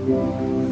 Cornerstone.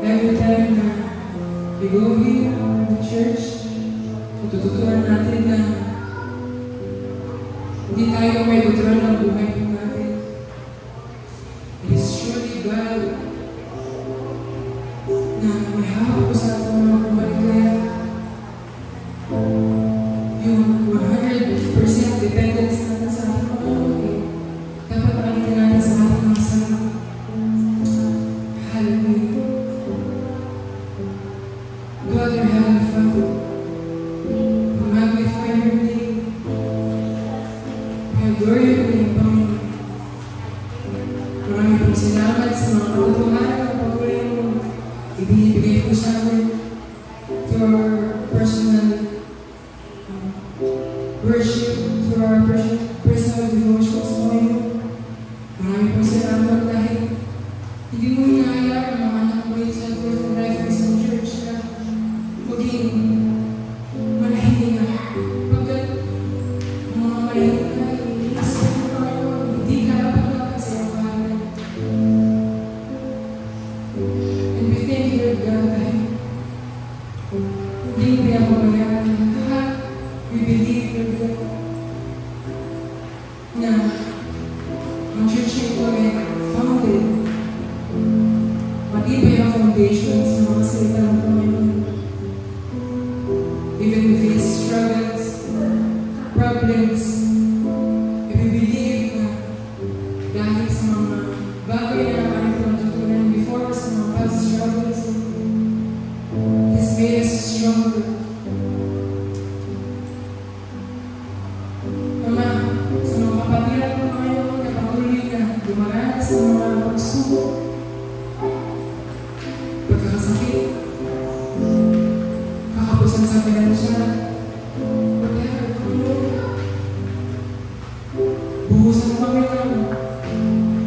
Every time na we go here to church, natututunan natin na hindi tayo may kontrol ng buhay po natin. It is surely God na may hawak po sa ating mga kumaligaya. Yung 100% dependence natin sa ating Panginoon, dapat makikita natin sa ating mga sarili. Hallelujah. God, our Heavenly Father, we magnify your name. We adore your name, Panginoon. Maraming pong salamat sa mga kautuhan ng pagpuli mo. Ibinibigay po sa amin through our personal worship, through our personal devotions, Panginoon. Maraming pong salamat dahil hindi mo hinahayaan ang mga anak mo sa Lord and Life Mission Church na maging manahimik na. Pagkat mga manahimik na, iniisip mo kayo, hindi ka dapat sa iyong pangalan. And we thank you, Lord God, dahil hindi mo yan mamayaan ng lahat. We believe, Lord God, na ang church ito ay founded. Matibay ang foundation sa mga salita ng Panginoon. Even with these struggles, problems, we believe na dahil sa mga bagay na aming pinatutunan before sa mga past struggles, this made us stronger. Ama, sa mga kapatiran ng Panginoon na patuloy na dumaraan sa mga pagsubok, pagkakasakit, kakapusan sa financial, whatever, Panginoon. Buhusan kami ng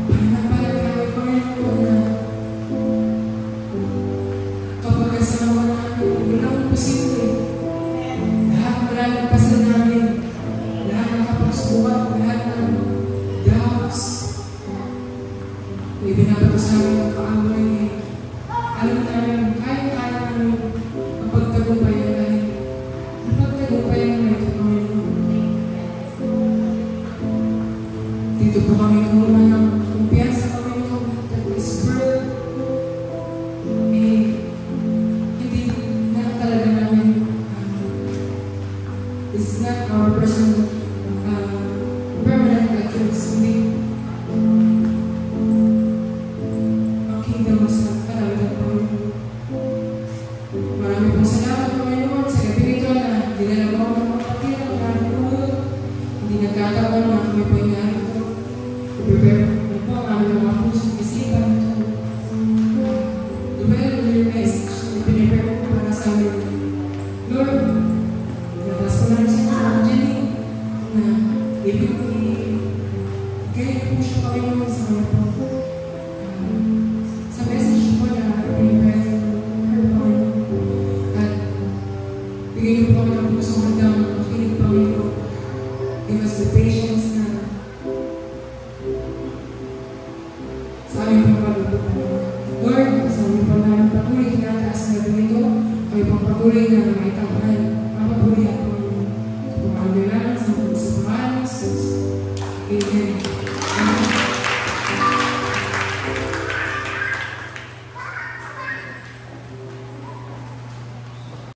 pananampalataya, Panginoon, na kapag kasama namin, walang posible. Lahat maraming pasal namin, lahat ng kapagsubukan, lahat ng doubts, na ibinabato sa amin ang kaaway niya. Alam namin, kaya-kaya namin ang pagtagumpayan dahil ang pagtagumpayan na ito, Panginoon. Dito po kami kumuha ng kumpiyansa, Panginoon, that this world, hindi na talaga namin, this is not our personal, permanent address, hindi ang kingdom sa karawitan, Panginoon. Maraming pong salamat, Panginoon, sa gabi nito na dinala mo ang mga kapatid, ang maraming pulot. Hindi nagkataon na kami po inaaral ito. I-prepare mo po ang aming mga puso at isipan ito. Depende on your message, i-prepare mo para sa amin. Lord, natas ko lang sa mga Jenny na ibigay po siya, Panginoon, sa mga po. Sa message po na i-prepare her, Panginoon. At bigay niyo po kami ng pusong handang makinig, Panginoon. Give us the patience na sa aming pagpaluto, Panginoon. Lord, sa aming pagpaluto, patuloy kinataas na gabi nito, kami pang patuloy na maitamaan, mapatuloy ang Panginoon. Sa pangalaman, sa pangalan, sa Amen.